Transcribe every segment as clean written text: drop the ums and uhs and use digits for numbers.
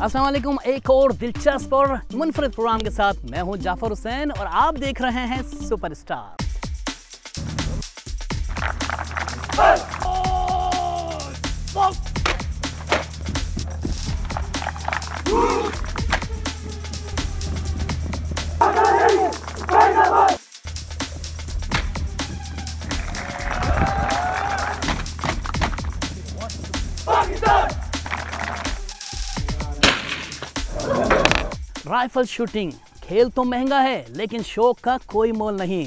अस्सलाम वालेकुम। एक और दिलचस्प और मुनफरिद प्रोग्राम के साथ मैं हूं जाफर हुसैन और आप देख रहे हैं सुपरस्टार। राइफल शूटिंग खेल तो महंगा है लेकिन शौक का कोई मोल नहीं।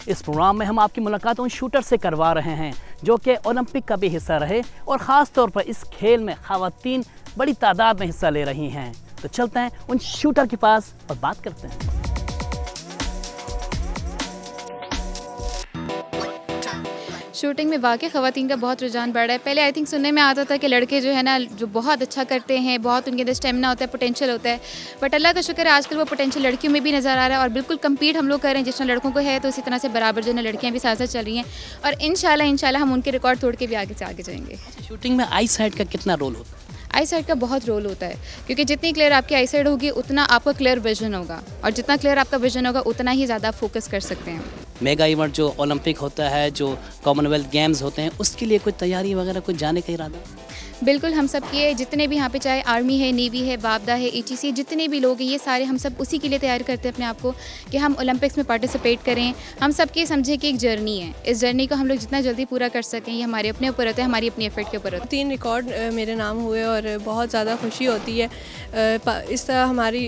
इस प्रोग्राम में हम आपकी मुलाकात उन शूटर से करवा रहे हैं जो कि ओलंपिक का भी हिस्सा रहे और ख़ास तौर पर इस खेल में ख़वातीन बड़ी तादाद में हिस्सा ले रही हैं। तो चलते हैं उन शूटर के पास और बात करते हैं। शूटिंग में वाकई ख़वातीन का बहुत रुझान बढ़ रहा है। पहले आई थिंक सुनने में आता था कि लड़के जो है ना जो बहुत अच्छा करते हैं, बहुत उनके अंदर स्टेमिना होता है, पोटेंशियल होता है, बट अल्लाह का शुक्र है आजकल वो पोटेंशियल लड़कियों में भी नज़र आ रहा है और बिल्कुल कम्पीट हम लोग कर रहे हैं। जिस तरह लड़कों को है तो इसी तरह से बराबर जो है ना लड़कियाँ भी साथ साथ चल रही हैं और इंशाल्लाह हम उनके रिकॉर्ड तोड़ के भी आगे से आगे जाएंगे। शूटिंग में आई साइड का कितना रोल होता है? आई साइड का बहुत रोल होता है क्योंकि जितनी क्लियर आपकी आई साइड होगी उतना आपका क्लियर विजन होगा और जितना क्लियर आपका विजन होगा उतना ही ज़्यादा फोकस कर सकते हैं। मेगा इवेंट जो ओलंपिक होता है, जो कॉमनवेल्थ गेम्स होते हैं, उसके लिए कोई तैयारी वगैरह कुछ जाने का इरादा? बिल्कुल, हम सब किए जितने भी यहाँ पे चाहे आर्मी है, नेवी है, वापदा है, ETC, जितने भी लोग हैं ये सारे हम सब उसी के लिए तैयार करते हैं अपने आप को कि हम ओलंपिक्स में पार्टिसिपेट करें। हम सब की समझे कि एक जर्नी है, इस जर्नी को हम लोग जितना जल्दी पूरा कर सकें ये हमारे अपने ऊपर होता है, हमारी अपनी एफर्ट के ऊपर होता है। 3 रिकॉर्ड मेरे नाम हुए और बहुत ज़्यादा खुशी होती है। इस तरह हमारी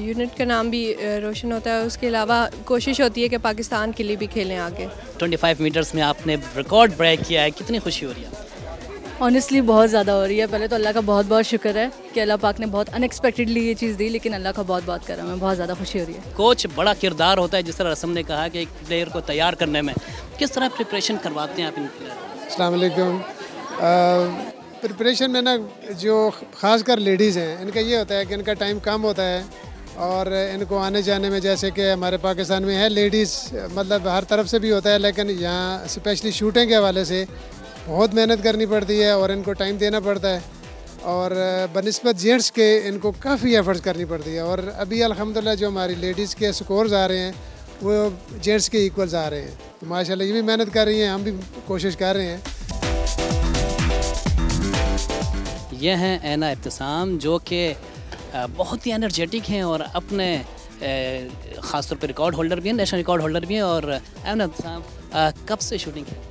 यूनिट का नाम भी रोशन होता है। उसके अलावा कोशिश होती है कि पाकिस्तान के लिए भी खेलें आगे। 25 मीटर्स में आपने रिकॉर्ड ब्रेक किया है, कितनी खुशी हो रही है? ऑनेस्टली बहुत ज़्यादा हो रही है। पहले तो अल्लाह का बहुत बहुत शुक्र है कि अल्लाह पाक ने बहुत अनएक्सपेक्टेडली ये चीज़ दी, लेकिन अल्लाह का बहुत बहुत कर रहा हूँ मैं, बहुत ज़्यादा खुशी हो रही है। कोच बड़ा किरदार होता है, जिस तरह रसम ने कहा कि एक प्लेयर को तैयार करने में किस तरह प्रिपरेशन करवाते हैं आप इन प्लेयर? अस्सलाम वालेकुम। प्रिपरेशन में ना जो ख़ासकर लेडीज़ हैं इनका ये होता है कि इनका टाइम कम होता है और इनको आने जाने में, जैसे कि हमारे पाकिस्तान में है लेडीज़ मतलब हर तरफ से भी होता है, लेकिन यहाँ स्पेशली शूटिंग के हवाले से बहुत मेहनत करनी पड़ती है और इनको टाइम देना पड़ता है और बनिस्बत जेंट्स के इनको काफ़ी एफर्ट्स करनी पड़ती है। और अभी अल्हम्दुलिल्लाह जो हमारी लेडीज़ के स्कोर्स आ रहे हैं वो जेंट्स के इक्वल्स आ रहे हैं, तो माशाल्लाह ये भी मेहनत कर रही हैं, हम भी कोशिश कर रहे हैं। ये हैं ऐना इब्तिसाम जो कि बहुत ही एनर्जेटिक हैं और अपने ख़ास तौर पर रिकॉर्ड होल्डर भी हैं, नेशनल रिकॉर्ड होल्डर भी हैं। और ऐना इब्तिसाम कब से शूटिंग है?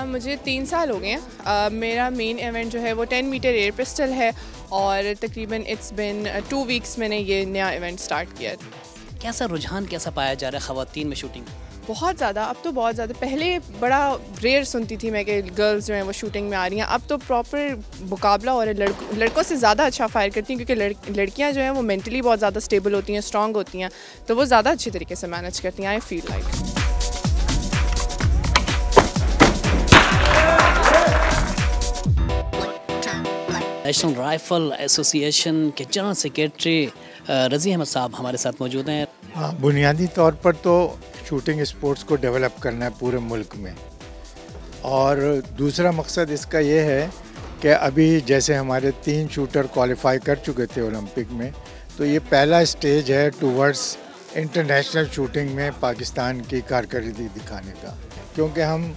मुझे 3 साल हो गए हैं। मेरा मेन इवेंट जो है वो 10 मीटर एयर पिस्टल है और तकरीबन इट्स बिन 2 वीक्स मैंने ये नया इवेंट स्टार्ट किया। कैसा रुझान कैसा पाया जा रहा है ख़वातीन में शूटिंग? बहुत ज़्यादा, अब तो बहुत ज़्यादा। पहले बड़ा रेयर सुनती थी मैं कि गर्ल्स जो हैं वो शूटिंग में आ रही हैं, अब तो प्रॉपर मुकाबला और लड़कों से ज़्यादा अच्छा फायर करती हैं क्योंकि लड़कियां जो हैं वो मेंटली बहुत ज़्यादा स्टेबल होती हैं, स्ट्रॉन्ग होती हैं, तो वो ज़्यादा अच्छे तरीके से मैनेज करती हैं। I feel like national rifle association के जनरल सेक्रेटरी रज़ी अहमद साहब हमारे साथ मौजूद हैं। हाँ, बुनियादी तौर पर तो शूटिंग स्पोर्ट्स को डेवलप करना है पूरे मुल्क में, और दूसरा मकसद इसका ये है कि अभी जैसे हमारे 3 शूटर क्वालिफाई कर चुके थे ओलंपिक में, तो ये पहला स्टेज है टूवर्ड्स इंटरनेशनल शूटिंग में पाकिस्तान की कारकर्दगी दिखाने का, क्योंकि हम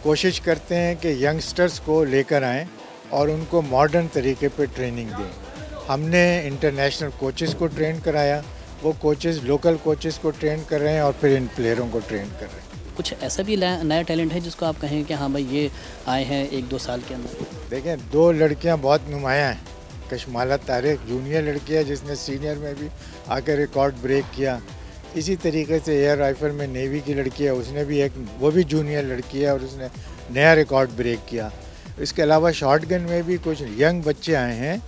कोशिश करते हैं कि यंगस्टर्स को लेकर आएँ और उनको मॉडर्न तरीके पे ट्रेनिंग दें। हमने इंटरनेशनल कोचेज़ को ट्रेन कराया, वो कोचेज़ लोकल कोचेज़ को ट्रेन कर रहे हैं और फिर इन प्लेयरों को ट्रेन कर रहे हैं। कुछ ऐसा भी नया टैलेंट है जिसको आप कहें कि हाँ भाई ये आए हैं 1-2 साल के अंदर? देखें, 2 लड़कियां बहुत नुमायाँ हैं। कशमाला तारिक जूनियर लड़की है जिसने सीनियर में भी आकर रिकॉर्ड ब्रेक किया। इसी तरीके से एयर राइफल में नेवी की लड़की है, उसने भी वो भी जूनियर लड़की है और उसने नया रिकॉर्ड ब्रेक किया। इसके अलावा शॉटगन में भी कुछ यंग बच्चे आए हैं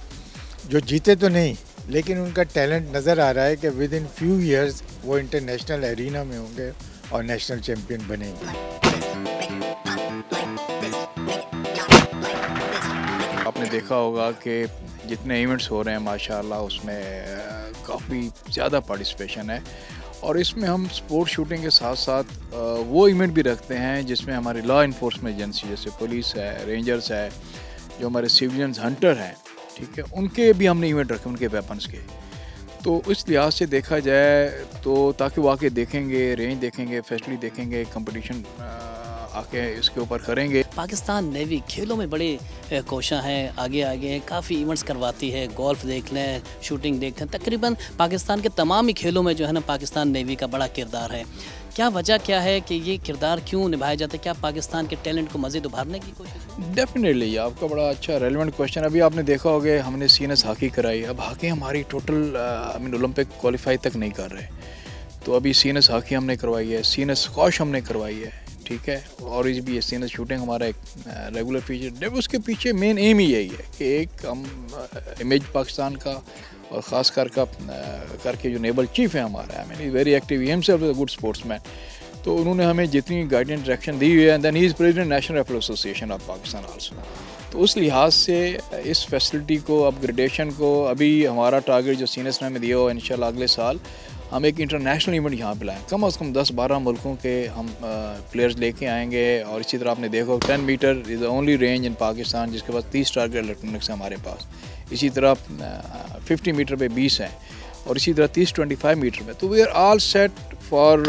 जो जीते तो नहीं, लेकिन उनका टैलेंट नज़र आ रहा है कि विद इन फ्यू ईयर्स वो इंटरनेशनल एरिना में होंगे और नेशनल चैम्पियन बनेंगे। आपने देखा होगा कि जितने इवेंट्स हो रहे हैं माशाल्लाह उसमें काफ़ी ज़्यादा पार्टिसिपेशन है। और इसमें हम स्पोर्ट शूटिंग के साथ साथ वो इवेंट भी रखते हैं जिसमें हमारी लॉ इन्फोर्समेंट एजेंसी जैसे पुलिस है, रेंजर्स है, जो हमारे सिविलियंस हंटर हैं, ठीक है, उनके भी हमने इवेंट रखे, उनके वेपन्स के। तो इस लिहाज से देखा जाए तो ताकि वो आके देखेंगे, रेंज देखेंगे, फैसिलिटी देखेंगे, कंपटीशन आके इसके ऊपर करेंगे। पाकिस्तान नेवी खेलों में बड़े कोशा हैं, आगे आगे हैं, काफ़ी इवेंट्स करवाती है, गोल्फ देख लें, शूटिंग देख लें, तकरीबन पाकिस्तान के तमाम ही खेलों में जो है ना पाकिस्तान नेवी का बड़ा किरदार है। क्या वजह क्या है कि ये किरदार क्यों निभाया जाता है? क्या पाकिस्तान के टैलेंट को मज़ीद उभारने की कोशिश? डेफिनेटली, आपका बड़ा अच्छा रेलेवेंट क्वेश्चन। अभी आपने देखा होगा हमने सीएनएस हॉकी कराई, अब हॉकी हमारी टोटल ओलंपिक क्वालिफाई तक नहीं कर रहे, तो अभी सीएनएस हॉकी हमने करवाई है, सीएनएस स्क्वॉश हमने करवाई है, ठीक है, और इस भी सीएनएस शूटिंग हमारा एक रेगुलर फीचर। उसके पीछे मेन एम ही यही है कि एक हम इमेज पाकिस्तान का और ख़ास करके जो नेवल चीफ़ है हमारा, I mean very active, he himself is a good sportsman, तो उन्होंने हमें जितनी गाइडेंस डायरेक्शन दी हुई है, and then he is president national rifle association of Pakistan also. तो उस लिहाज से इस फैसिलिटी को, अपग्रेडेशन को, अभी हमारा टारगेट जो सीनियर्स ने हमें दिया हो इंशाल्लाह अगले साल हम एक इंटरनेशनल इवेंट यहाँ पे लाएँ, कम से कम 10-12 मुल्कों के हम प्लेयर्स लेके आएंगे। और इसी तरह आपने देखा 10 metre is the only range in Pakistan जिसके पास 30 टारगेट इलेक्ट्रॉनिक्स है हमारे पास। इसी तरह 50 मीटर पे 20 हैं और इसी तरह 30-25 मीटर में। तो we are all set for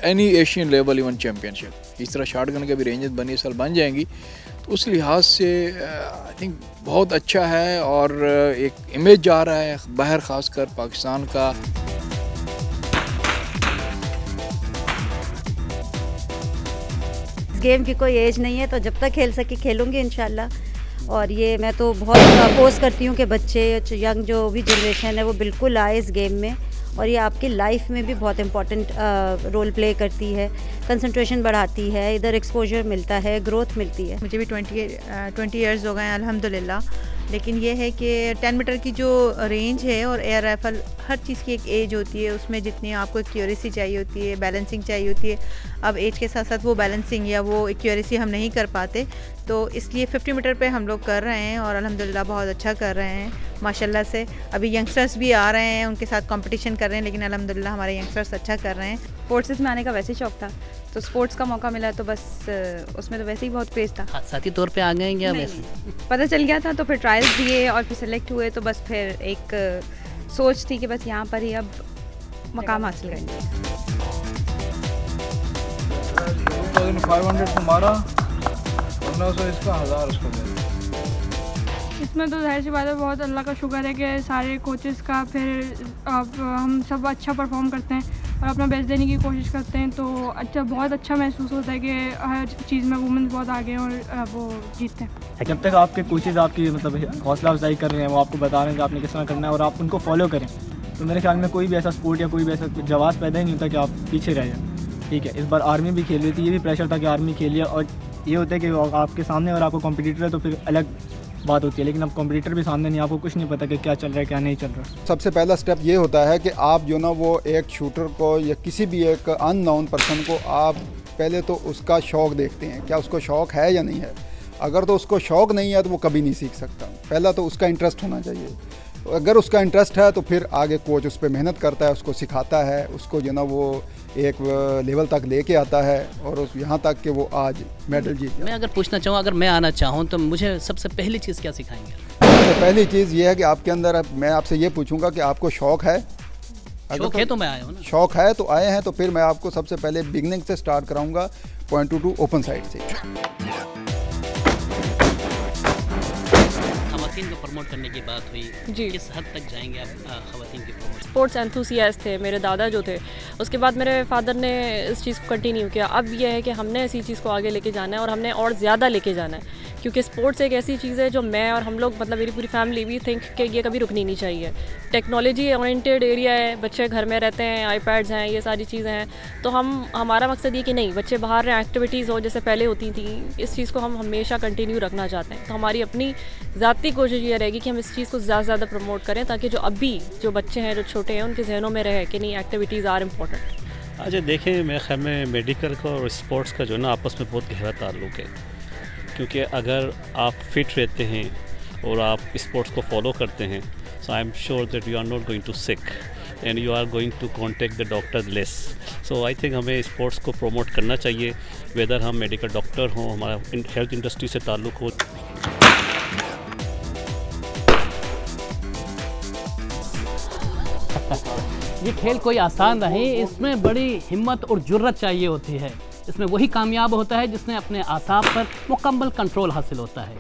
any Asian level even championship. इस तरह शॉटगन के भी रेंजेस बनी साल बन जाएंगी, तो उस लिहाज से आई थिंक बहुत अच्छा है और एक इमेज जा रहा है बाहर, ख़ासकर पाकिस्तान का। गेम की कोई एज नहीं है, तो जब तक खेल सके खेलूँगी इंशाल्लाह। और ये मैं तो बहुत फोर्स करती हूँ कि बच्चे, यंग जो भी जनरेशन है वो बिल्कुल आए इस गेम में, और ये आपकी लाइफ में भी बहुत इम्पॉर्टेंट रोल प्ले करती है, कंसंट्रेशन बढ़ाती है, इधर एक्सपोजर मिलता है, ग्रोथ मिलती है। मुझे भी 20 इयर्स हो गए हैं अल्हम्दुलिल्लाह, लेकिन ये है कि 10 मीटर की जो रेंज है और एयर राइफ़ल, हर चीज़ की एक एज होती है, उसमें जितनी आपको एक्यूरेसी चाहिए होती है, बैलेंसिंग चाहिए होती है। अब एज के साथ साथ वो बैलेंसिंग या वो एक्यूरेसी हम नहीं कर पाते, तो इसलिए 50 मीटर पे हम लोग कर रहे हैं और अल्हम्दुलिल्लाह बहुत अच्छा कर रहे हैं माशाल्लाह से। अभी यंगस्टर्स भी आ रहे हैं, उनके साथ कंपटीशन कर रहे हैं, लेकिन अल्हम्दुलिल्लाह हमारे यंगस्टर्स अच्छा कर रहे हैं। स्पोर्ट्स में आने का वैसे ही शौक था, तो स्पोर्ट्स का मौका मिला तो बस उसमें तो वैसे ही बहुत क्रेज़ था। साथी तौर पे आ गए क्या? वैसे पता चल गया था तो फिर ट्रायल्स दिए और फिर सेलेक्ट हुए, तो बस फिर एक सोच थी कि बस यहाँ पर ही अब मकाम हासिल करेंगे। 500 तुम्हारा, 900 इसका, 1000 उसका। इसमें तो जाहिर सी बात है बहुत अल्लाह का शुक्र है कि सारे कोचेस का, फिर अब हम सब अच्छा परफॉर्म करते हैं और अपना बेस्ट देने की कोशिश करते हैं, तो अच्छा, बहुत अच्छा महसूस होता है कि हर चीज़ में वुमेन्स बहुत आगे हैं और वो जीतते हैं। जब तक आपके कोचेस आपकी मतलब हौसला अफजाई कर रहे हैं, वो आपको बता रहे हैं कि आपने किस तरह करना है और आप उनको फॉलो करें, तो मेरे ख्याल में कोई भी ऐसा स्पोर्ट या कोई भी ऐसा जवाब पैदा ही नहीं होता कि आप पीछे रह जाए। ठीक है, इस बार आर्मी भी खेल रही थी, ये भी प्रेशर था कि आर्मी खेलिए, और ये होता है कि आपके सामने और आपको कॉम्पिटिटर है तो फिर अलग बात होती है, लेकिन अब कॉम्पिटिटर भी सामने नहीं, आपको कुछ नहीं पता कि क्या चल रहा है क्या नहीं चल रहा। सबसे पहला स्टेप ये होता है कि आप जो ना वो एक शूटर को या किसी भी एक अननोन पर्सन को आप पहले तो उसका शौक़ देखते हैं, क्या उसको शौक़ है या नहीं है। अगर तो उसको शौक़ नहीं है तो वो कभी नहीं सीख सकता। पहला तो उसका इंटरेस्ट होना चाहिए, अगर उसका इंटरेस्ट है तो फिर आगे कोच उस पर मेहनत करता है, उसको सिखाता है, उसको जो ना वो एक लेवल तक लेके आता है और उस यहाँ तक कि वो आज मेडल जीत। मैं अगर पूछना चाहूँ, अगर मैं आना चाहूँ तो मुझे सबसे पहली चीज़ क्या सिखाएंगे? सबसे पहली चीज़ ये है कि आपके अंदर, मैं आपसे ये पूछूंगा कि आपको शौक़ है? शौक़ है तो मैं आया हूँ ना। शौक़ है तो आए हैं, तो फिर मैं आपको सबसे पहले बिगनिंग से स्टार्ट कराऊंगा, .22 ओपन साइड से। खवातीन को प्रमोट करने की बात हुई जी, किस हद तक जाएंगे आप खवातीन की प्रमोट? स्पोर्ट्स एंथुसियास्ट थे मेरे दादा जो थे, उसके बाद मेरे फादर ने इस चीज़ को कंटिन्यू किया। अब यह है कि हमने इसी चीज़ को आगे लेके जाना है और हमने और ज़्यादा लेके जाना है, क्योंकि स्पोर्ट्स एक ऐसी चीज़ है जो मैं और हम लोग, मतलब मेरी पूरी फैमिली भी थिंक कि ये कभी रुकनी नहीं चाहिए। टेक्नोलॉजी ओरिएंटेड एरिया है, बच्चे घर में रहते हैं, आईपैड्स हैं, ये सारी चीज़ें हैं, तो हमारा मकसद ये कि नहीं, बच्चे बाहर रहें, एक्टिविटीज़ हो जैसे पहले होती थी। इस चीज़ को हम हमेशा कंटिन्यू रखना चाहते हैं, तो हमारी अपनी ज़ाती कोशिश ये रहेगी कि हम इस चीज़ को ज़्यादा से ज़्यादा प्रमोट करें, ताकि जो अभी जो बच्चे हैं, जो छोटे हैं, उनके जहनों में रहे कि नहीं, एक्टिविटीज़ आर इम्पोर्टेंट। अच्छा देखिए, मेरे ख्याल में मेडिकल का और स्पोर्ट्स का जो ना आपस में बहुत गहरा ताल्लुक़ है, क्योंकि अगर आप फिट रहते हैं, और आप स्पोर्ट्स को फॉलो करते हैं, so I am sure that you are not going to sick and you are going to contact the doctor less. So I think हमें स्पोर्ट्स को प्रमोट करना चाहिए, वेदर हम मेडिकल डॉक्टर हों, हमारा हेल्थ इंडस्ट्री से ताल्लुक़ हो। ये खेल कोई आसान नहीं, इसमें बड़ी हिम्मत और जुर्रत चाहिए होती है। इसमें वही कामयाब होता है जिसने अपने आसाब पर मुकम्मल कंट्रोल हासिल होता है।